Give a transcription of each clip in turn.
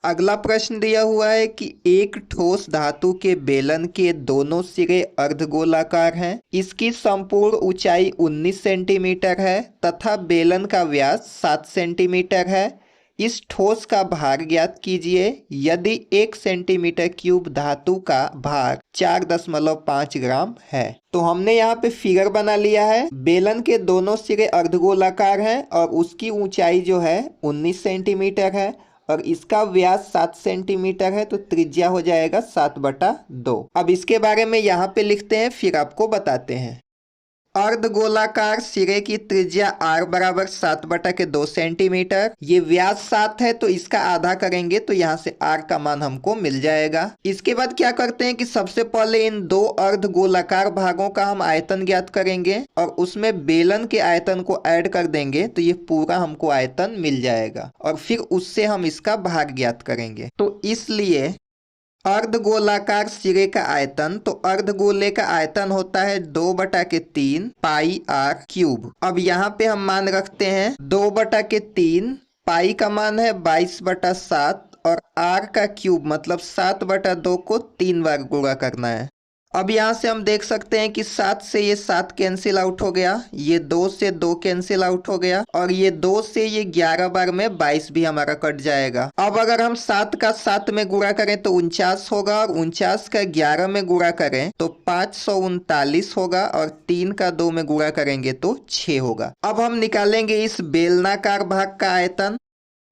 अगला प्रश्न दिया हुआ है कि एक ठोस धातु के बेलन के दोनों सिरे अर्धगोलाकार हैं। इसकी संपूर्ण ऊंचाई 19 सेंटीमीटर है तथा बेलन का व्यास 7 सेंटीमीटर है। इस ठोस का भार ज्ञात कीजिए। यदि 1 सेंटीमीटर क्यूब धातु का भार 4.5 ग्राम है। तो हमने यहाँ पे फिगर बना लिया है। बेलन के दोनों सिरे अर्धगोलाकार हैं और उसकी ऊंचाई जो है 19 सेंटीमीटर है और इसका व्यास 7 सेंटीमीटर है, तो त्रिज्या हो जाएगा 7/2। अब इसके बारे में यहाँ पे लिखते हैं, फिर आपको बताते हैं। अर्धगोलाकार सिरे की त्रिज्या r बराबर 7/2 सेंटीमीटर। ये व्यास 7 है तो इसका आधा करेंगे तो यहाँ से r का मान हमको मिल जाएगा। इसके बाद क्या करते हैं कि सबसे पहले इन दो अर्धगोलाकार भागों का हम आयतन ज्ञात करेंगे और उसमें बेलन के आयतन को ऐड कर देंगे तो ये पूरा हमको आयतन मिल जाएगा और फिर उससे हम इसका भाग ज्ञात करेंगे। तो इसलिए अर्धगोलाकार सिरे का आयतन, तो अर्धगोले का आयतन होता है 2/3 पाई r क्यूब। अब यहाँ पे हम मान रखते हैं 2/3, पाई का मान है 22/7 और r का क्यूब मतलब 7/2 को 3 बार गुणा करना है। अब यहाँ से हम देख सकते हैं कि 7 से ये 7 कैंसिल आउट हो गया, ये 2 से 2 कैंसिल आउट हो गया और ये 2 से ये 11 बार में 22 भी हमारा कट जाएगा। अब अगर हम 7 का 7 में गुणा करें तो 49 होगा और 49 का 11 में गुणा करें तो 539 होगा और 3 का 2 में गुणा करेंगे तो 6 होगा। अब हम निकालेंगे इस बेलनाकार भाग का आयतन।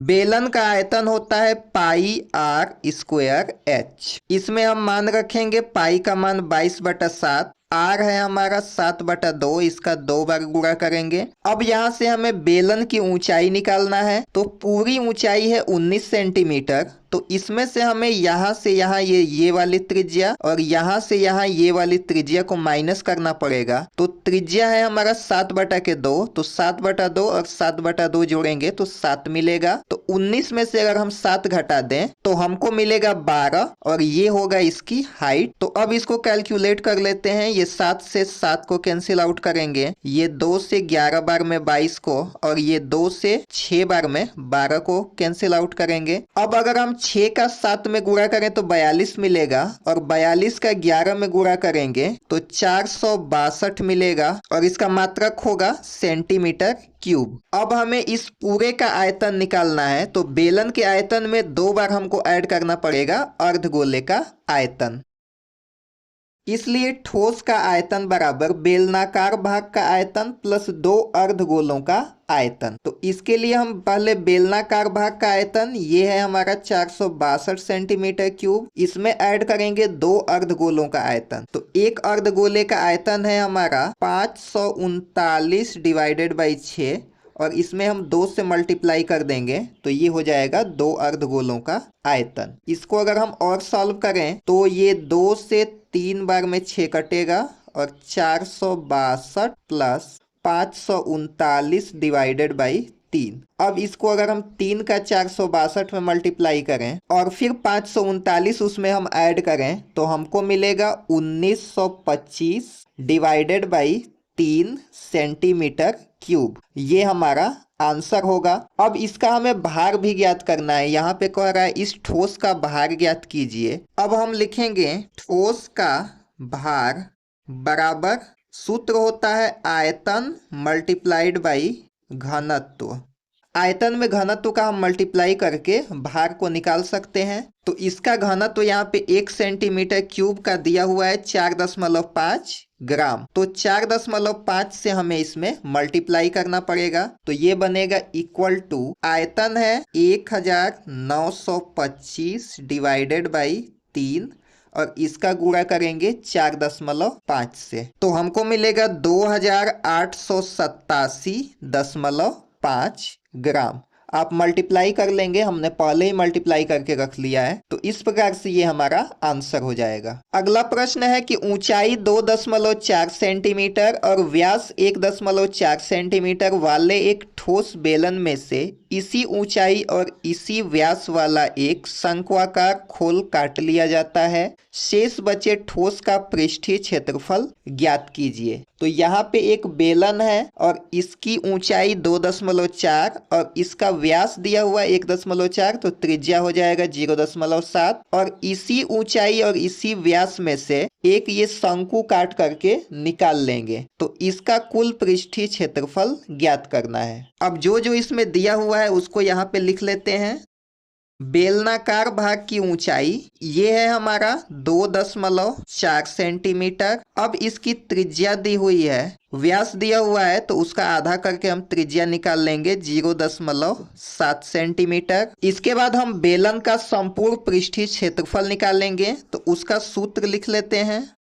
बेलन का आयतन होता है पाई r स्क्वायर h। इसमें हम मान रखेंगे पाई का मान 22/7, r है हमारा 7/2, इसका 2 बार गुणा करेंगे। अब यहाँ से हमें बेलन की ऊंचाई निकालना है, तो पूरी ऊंचाई है 19 सेंटीमीटर। तो इसमें से हमें यहाँ से यहाँ ये वाली त्रिज्या और यहाँ से यहाँ ये वाली त्रिज्या को माइनस करना पड़ेगा। तो त्रिज्या है हमारा 7/2, तो 7/2 और 7/2 जोड़ेंगे तो 7 मिलेगा। तो 19 में से अगर हम 7 घटा दें तो हमको मिलेगा 12 और ये होगा इसकी हाइट। तो अब इसको कैलकुलेट कर लेते हैं। ये 7 से 7 को कैंसिल आउट करेंगे, ये 2 से 11 बार में 22 को और ये 2 से 6 बार में 12 को कैंसिल आउट करेंगे। अब अगर हम 6 का 7 में गुणा करें तो 42 मिलेगा और 42 का 11 में गुणा करेंगे तो 462 मिलेगा और इसका मात्रक होगा सेंटीमीटर क्यूब। अब हमें इस पूरे का आयतन निकालना है, तो बेलन के आयतन में 2 बार हमको ऐड करना पड़ेगा अर्धगोले का आयतन। इसलिए ठोस का आयतन बराबर बेलनाकार भाग का आयतन प्लस 2 अर्धगोलों का आयतन। तो इसके लिए हम पहले बेलनाकार भाग का आयतन, ये है हमारा 462 सेंटीमीटर क्यूब, इसमें ऐड करेंगे 2 अर्धगोलों का आयतन। तो एक अर्धगोले का आयतन है हमारा 539 डिवाइडेड बाई 6 और इसमें हम 2 से मल्टीप्लाई कर देंगे तो ये हो जाएगा 2 अर्धगोलों का आयतन। इसको अगर हम और सॉल्व करें तो ये 2 से 3 बार में 6 कटेगा और 462 प्लस 539 डिवाइडेड बाई 3। अब इसको अगर हम 3 का 462 में मल्टीप्लाई करें और फिर 539 उसमें हम ऐड करें तो हमको मिलेगा 1925 डिवाइडेड बाई 3 सेंटीमीटर क्यूब। ये हमारा आंसर होगा। अब इसका हमें भार भी ज्ञात करना है। यहाँ पे कह रहा है इस ठोस का भार ज्ञात कीजिए। अब हम लिखेंगे ठोस का भार बराबर, सूत्र होता है आयतन मल्टीप्लाइड बाई घनत्व। आयतन में घनत्व का हम मल्टीप्लाई करके भार को निकाल सकते हैं। तो इसका घनत्व यहाँ पे 1 सेंटीमीटर क्यूब का दिया हुआ है 4.5 ग्राम। तो 4.5 से हमें इसमें मल्टीप्लाई करना पड़ेगा तो ये बनेगा इक्वल टू, आयतन है 1925 डिवाइडेड बाई 3 और इसका गुणा करेंगे 4.5 से तो हमको मिलेगा 2887.5 ग्राम। आप मल्टीप्लाई कर लेंगे, हमने पहले ही मल्टीप्लाई करके रख लिया है। तो इस प्रकार से ये हमारा आंसर हो जाएगा। अगला प्रश्न है कि ऊंचाई 2.4 सेंटीमीटर और व्यास 1.4 सेंटीमीटर वाले एक ठोस बेलन में से इसी ऊंचाई और इसी व्यास वाला एक शंक्वाकार खोल काट लिया जाता है। शेष बचे ठोस का पृष्ठीय क्षेत्रफल ज्ञात कीजिए। तो यहाँ पे एक बेलन है और इसकी ऊंचाई 2.4 और इसका व्यास दिया हुआ 1.4, तो त्रिज्या हो जाएगा 0.7 और इसी ऊंचाई और इसी व्यास में से एक ये शंकु काट करके निकाल लेंगे। तो इसका कुल पृष्ठीय क्षेत्रफल ज्ञात करना है। अब जो जो इसमें दिया हुआ है उसको यहाँ पे लिख लेते हैं। बेलनाकार भाग की ऊंचाई ये है हमारा 2.4 सेंटीमीटर। अब इसकी त्रिज्या दी हुई है, व्यास दिया हुआ है तो उसका आधा करके हम त्रिज्या निकाल लेंगे 0.7 सेंटीमीटर। इसके बाद हम बेलन का संपूर्ण पृष्ठीय क्षेत्रफल निकालेंगे। तो उसका सूत्र लिख लेते हैं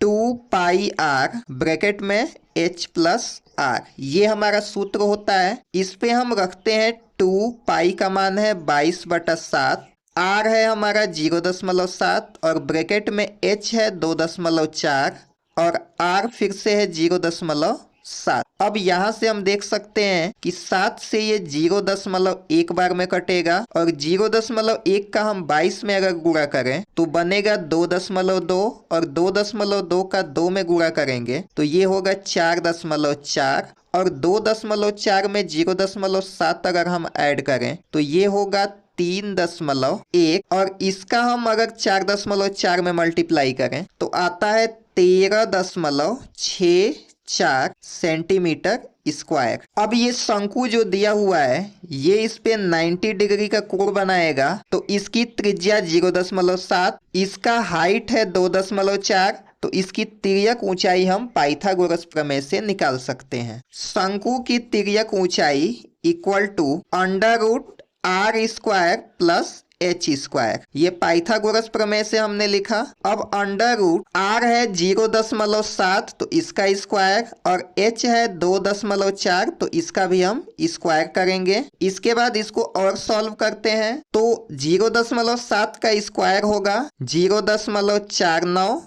2 पाई r ब्रैकेट में h प्लस r, ये हमारा सूत्र होता है। इस पे हम रखते हैं 2 पाई का मान है 22/7, r है हमारा 0.7 और ब्रैकेट में h है 2.4 और r फिर से है 0.7। अब यहाँ से हम देख सकते हैं कि 7 से ये 0.1 बार में कटेगा और 0.1 का हम 22 में अगर गुणा करें तो बनेगा 2.2 और 2.2 का 2 में गुणा करेंगे तो ये होगा 4.4 और 2.4 में 0.7 अगर हम ऐड करें तो ये होगा 3.1 और इसका हम अगर 4.4 में मल्टीप्लाई करें तो आता है 13.64 सेंटीमीटर स्क्वायर। अब ये शंकु जो दिया हुआ है ये इस पे 90 डिग्री का कोण बनाएगा। तो इसकी त्रिज्या 0.7, इसका हाइट है 2.4, तो इसकी तिर्यक ऊंचाई हम पाइथागोरस प्रमेय से निकाल सकते हैं। शंकु की तिर्यक ऊंचाई equal to √r² plus h², ये पाइथागोरस प्रमेय से हमने लिखा। अब √r है 0.7 तो इसका स्क्वायर और h है 2.4 तो इसका भी हम स्क्वायर करेंगे। इसके बाद इसको और सॉल्व करते हैं तो 0.7 का स्क्वायर होगा 0.49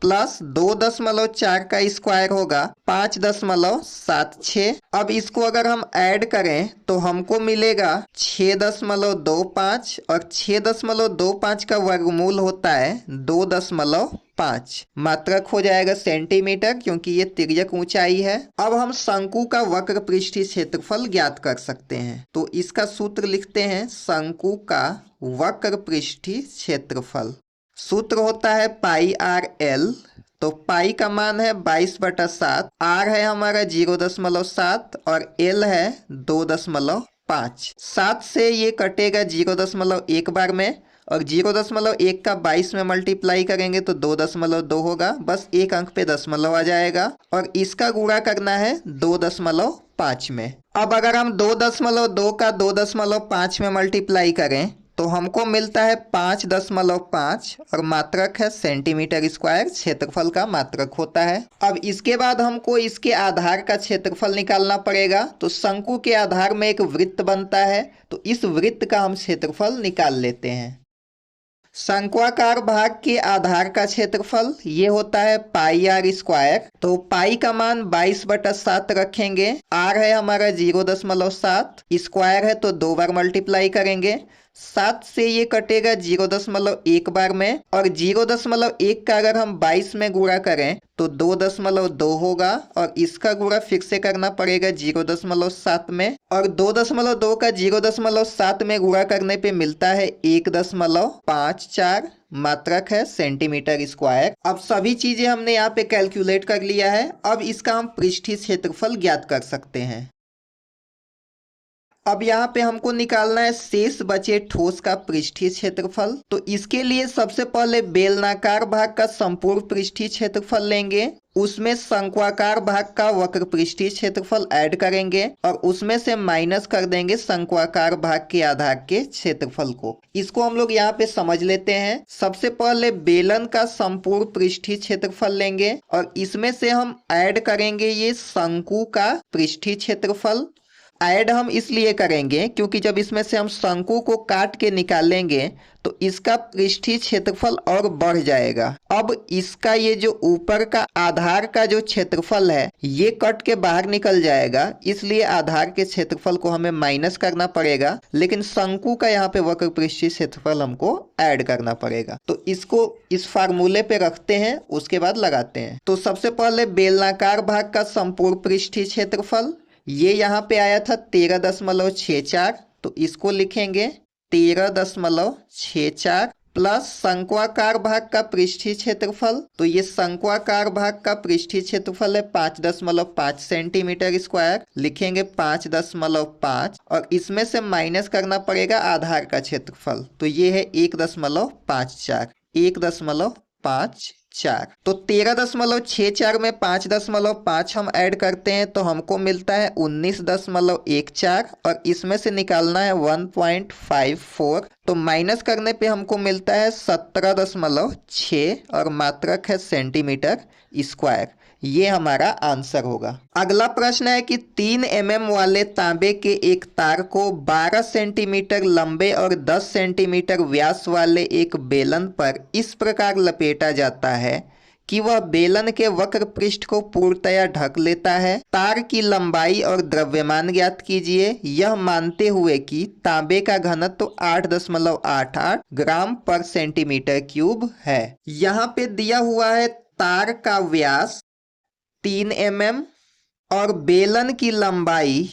प्लस 2.4 का स्क्वायर होगा 5.76। अब इसको अगर हम ऐड करें तो हमको मिलेगा 6.25 और 6.25 का वर्गमूल होता है 2.5। मात्रक हो जाएगा सेंटीमीटर क्योंकि ये तिर्यक ऊंचाई है। अब हम शंकु का वक्र पृष्ठीय क्षेत्रफल ज्ञात कर सकते हैं। तो इसका सूत्र लिखते हैं शंकु का वक्र पृष्ठीय क्षेत्रफल। सूत्र होता है पाई आर एल। तो पाई का मान है 22/7, आर है हमारा 0.7 और एल है 2.5। 7 से ये कटेगा 0.1 बार में और 0.1 का 22 में मल्टीप्लाई करेंगे तो 2.2 होगा, बस एक अंक पे दशमलव आ जाएगा और इसका गुणा करना है 2.5 में। अब अगर हम 2.2 का 2.5 में मल्टीप्लाई करें तो हमको मिलता है 5.5 और मात्रक है सेंटीमीटर स्क्वायर, क्षेत्रफल का मात्रक होता है। अब इसके बाद हमको इसके आधार का क्षेत्रफल निकालना पड़ेगा। तो शंकु के आधार में एक वृत्त बनता है तो इस वृत्त का हम क्षेत्रफल निकाल लेते हैं। शंक्वाकार भाग के आधार का क्षेत्रफल ये होता है पाई आर स्क्वायर। तो पाई का मान 22/7 रखेंगे, आर है हमारा 0.7, स्क्वायर है तो 2 बार मल्टीप्लाई करेंगे। 7 से ये कटेगा 0.1 बार में और 0.1 का अगर हम 22 में गुणा करें तो 2.2 होगा और इसका गुणा फिर से करना पड़ेगा 0.7 में और 2.2 का 0.7 में गुणा करने पे मिलता है 1.54। मात्रक है सेंटीमीटर स्क्वायर। अब सभी चीजें हमने यहाँ पे कैलकुलेट कर लिया है। अब इसका हम पृष्ठीय क्षेत्रफल ज्ञात कर सकते हैं। अब यहाँ पे हमको निकालना है शेष बचे ठोस का पृष्ठीय क्षेत्रफल। तो इसके लिए सबसे पहले बेलनाकार भाग का संपूर्ण पृष्ठीय क्षेत्रफल लेंगे, उसमें शंक्वाकार भाग का वक्र पृष्ठीय क्षेत्रफल ऐड करेंगे और उसमें से माइनस कर देंगे शंक्वाकार भाग के आधार के क्षेत्रफल को। इसको हम लोग यहाँ पे समझ लेते हैं। सबसे पहले बेलन का संपूर्ण पृष्ठीय क्षेत्रफल लेंगे और इसमें से हम ऐड करेंगे ये शंकु का पृष्ठीय क्षेत्रफल ऐड हम इसलिए करेंगे क्योंकि जब इसमें से हम शंकु को काट के निकालेंगे तो इसका पृष्ठीय क्षेत्रफल और बढ़ जाएगा। अब इसका ये जो ऊपर का आधार का जो क्षेत्रफल है ये कट के बाहर निकल जाएगा, इसलिए आधार के क्षेत्रफल को हमें माइनस करना पड़ेगा, लेकिन शंकु का यहाँ पे वक्र पृष्ठीय क्षेत्रफल हमको ऐड करना पड़ेगा। तो इसको इस फार्मूले पे रखते हैं, उसके बाद लगाते हैं। तो सबसे पहले बेलनाकार भाग का संपूर्ण पृष्ठीय क्षेत्रफल ये यहाँ पे आया था 13.64, तो इसको लिखेंगे 13.64 प्लस शंक्वाकार भाग का पृष्ठीय क्षेत्रफल, तो ये शंक्वाकार भाग का पृष्ठीय क्षेत्रफल है 5.5 सेंटीमीटर स्क्वायर, लिखेंगे 5.5 और इसमें से माइनस करना पड़ेगा आधार का क्षेत्रफल, तो ये है 1.54 तो 13.64 में 5.5 हम ऐड करते हैं तो हमको मिलता है 19.14 और इसमें से निकालना है 1.54, तो माइनस करने पे हमको मिलता है 17.6 और मात्रक है सेंटीमीटर स्क्वायर। ये हमारा आंसर होगा। अगला प्रश्न है कि 3 mm वाले तांबे के एक तार को 12 सेंटीमीटर लंबे और 10 सेंटीमीटर व्यास वाले एक बेलन पर इस प्रकार लपेटा जाता है कि वह बेलन के वक्र पृष्ठ को पूर्णतया ढक लेता है। तार की लंबाई और द्रव्यमान ज्ञात कीजिए, यह मानते हुए कि तांबे का घनत्व 8.88 ग्राम पर सेंटीमीटर क्यूब है। यहाँ पे दिया हुआ है तार का व्यास 3 mm और बेलन की लंबाई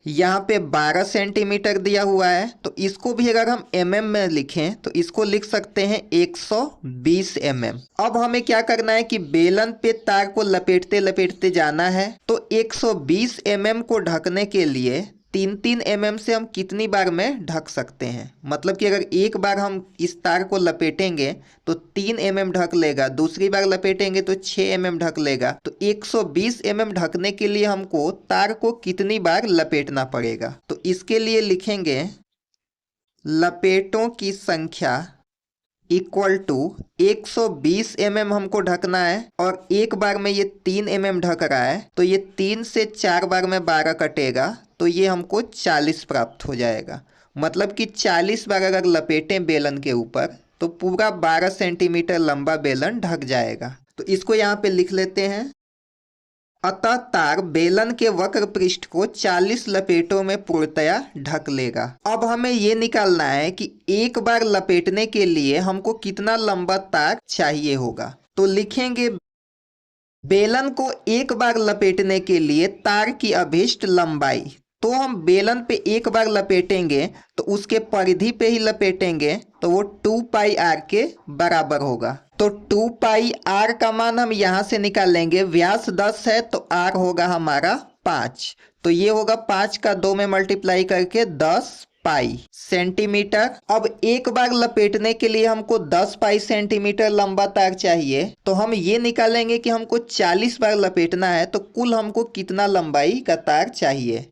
यहाँ पे 12 सेंटीमीटर दिया हुआ है, तो इसको भी अगर हम mm में लिखें तो इसको लिख सकते हैं 120 mm। अब हमें क्या करना है कि बेलन पे तार को लपेटते लपेटते जाना है, तो 120 mm को ढकने के लिए 3-3 mm से हम कितनी बार में ढक सकते हैं, मतलब कि अगर एक बार हम इस तार को लपेटेंगे तो 3 mm ढक लेगा, दूसरी बार लपेटेंगे तो 6 mm ढक लेगा, तो 120 mm ढकने के लिए हमको तार को कितनी बार लपेटना पड़ेगा। तो इसके लिए लिखेंगे लपेटों की संख्या इक्वल टू 120 mm हमको ढकना है और एक बार में ये 3 mm ढक रहा है, तो ये 3 से 4 बार में 12 कटेगा, तो ये हमको 40 प्राप्त हो जाएगा। मतलब कि 40 बार अगर लपेटें बेलन के ऊपर तो पूरा 12 सेंटीमीटर लंबा बेलन ढक जाएगा। तो इसको यहाँ पे लिख लेते हैं। अतः तार बेलन के वक्र पृष्ठ को 40 लपेटों में पूर्णतया ढक लेगा। अब हमें ये निकालना है कि एक बार लपेटने के लिए हमको कितना लंबा तार चाहिए होगा। तो लिखेंगे बेलन को एक बार लपेटने के लिए तार की अभीष्ट लंबाई, तो हम बेलन पे एक बार लपेटेंगे तो उसके परिधि पे ही लपेटेंगे, तो वो 2 पाई आर के बराबर होगा। तो 2 पाई आर का मान हम यहाँ से निकालेंगे, व्यास 10 है तो आर होगा हमारा 5, तो ये होगा 5 का 2 में मल्टीप्लाई करके 10 पाई सेंटीमीटर। अब एक बार लपेटने के लिए हमको 10 पाई सेंटीमीटर लंबा तार चाहिए, तो हम ये निकालेंगे कि हमको 40 बार लपेटना है, तो कुल हमको कितना लंबाई का तार चाहिए।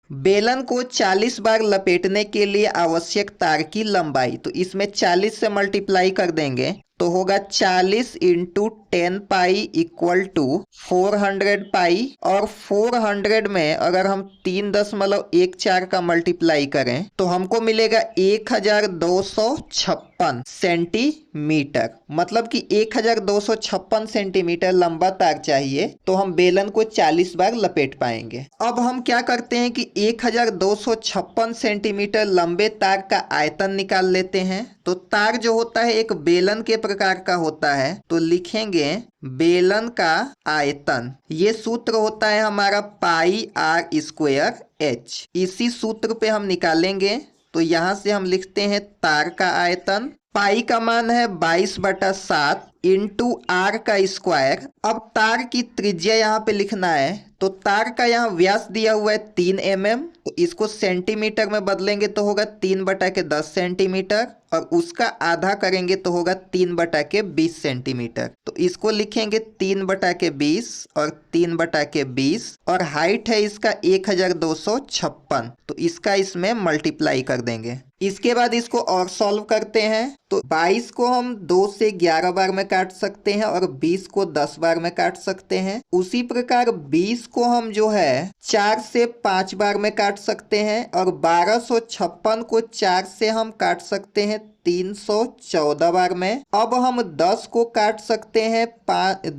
बेलन को 40 बार लपेटने के लिए आवश्यक तार की लंबाई, तो इसमें 40 से मल्टीप्लाई कर देंगे तो होगा 40 इंटू 10 पाई इक्वल टू 400 पाई, और 400 में अगर हम 3.14 का मल्टीप्लाई करें तो हमको मिलेगा 1256 सेंटीमीटर, मतलब कि 1256 सेंटीमीटर लंबा तार चाहिए, तो हम बेलन को 40 बार लपेट पाएंगे। अब हम क्या करते हैं कि 1256 सेंटीमीटर लंबे तार का आयतन निकाल लेते हैं। तो तार जो होता है एक बेलन के प्रकार का होता है, तो लिखेंगे बेलन का आयतन, ये सूत्र होता है हमारा पाई आर स्क्वायर एच। इसी सूत्र पे हम निकालेंगे, तो यहाँ से हम लिखते हैं तार का आयतन, पाई का मान है 22/7 इंटू आर का स्क्वायर। अब तार की त्रिज्या यहाँ पे लिखना है, तो तार का यहाँ व्यास दिया हुआ है 3 mm, तो इसको सेंटीमीटर में बदलेंगे तो होगा 3/10 सेंटीमीटर, और उसका आधा करेंगे तो होगा 3/20 सेंटीमीटर, तो इसको लिखेंगे 3/20 और 3/20, और हाइट है इसका 1256, तो इसका इसमें मल्टीप्लाई कर देंगे। इसके बाद इसको और सॉल्व करते हैं, तो 22 को हम 2 से 11 बार में काट सकते हैं और 20 को 10 बार में काट सकते हैं। उसी प्रकार 20 को हम जो है 4 से 5 बार में काट सकते हैं और 1256 को 4 से हम काट सकते हैं 314 बार में। अब हम 10 को काट सकते हैं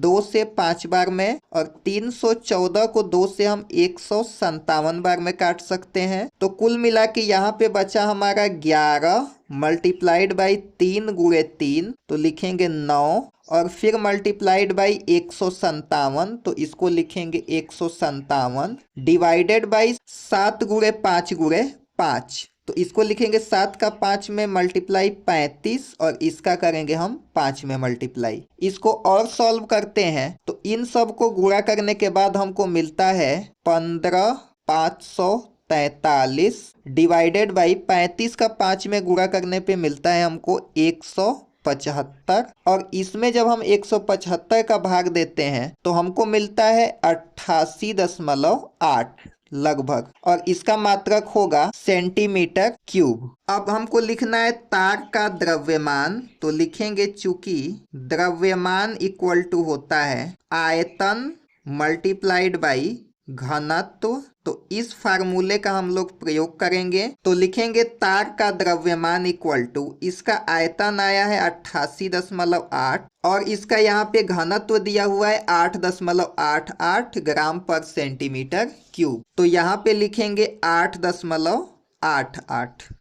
2 से 5 बार में और 314 को 2 से हम 157 बार में काट सकते हैं। तो कुल मिला के यहाँ पे बचा हमारा 11 मल्टीप्लाइड बाई 3 गुणे 3, तो लिखेंगे 9 और फिर मल्टीप्लाइड बाई 157, तो इसको लिखेंगे 157 डिवाइडेड बाई 7 गुणे 5 गुणे 5, तो इसको लिखेंगे 7 का 5 में मल्टीप्लाई 35 और इसका करेंगे हम 5 में मल्टीप्लाई। इसको और सॉल्व करते हैं तो इन सब को गुणा करने के बाद हमको मिलता है 15,543 डिवाइडेड बाई 35 का 5 में गुणा करने पे मिलता है हमको 175 और इसमें जब हम 175 का भाग देते हैं तो हमको मिलता है 88.8 लगभग, और इसका मात्रक होगा सेंटीमीटर क्यूब। अब हमको लिखना है तार का द्रव्यमान, तो लिखेंगे चूंकि द्रव्यमान इक्वल टू होता है आयतन मल्टीप्लाइड बाई घनत्व, तो इस फार्मूले का हम लोग प्रयोग करेंगे। तो लिखेंगे तार का द्रव्यमान इक्वल टू, इसका आयतन आया है 88.8 और इसका यहाँ पे घनत्व दिया हुआ है 8.88 ग्राम पर सेंटीमीटर क्यूब। तो यहाँ पे लिखेंगे 8.88।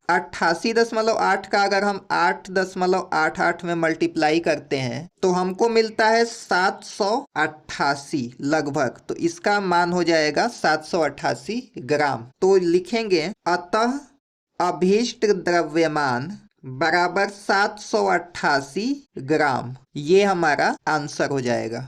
88.8 का अगर हम 8.88 में मल्टीप्लाई करते हैं तो हमको मिलता है 788 लगभग, तो इसका मान हो जाएगा 788 ग्राम। तो लिखेंगे अतः अभीष्ट द्रव्यमान बराबर 788 ग्राम, ये हमारा आंसर हो जाएगा।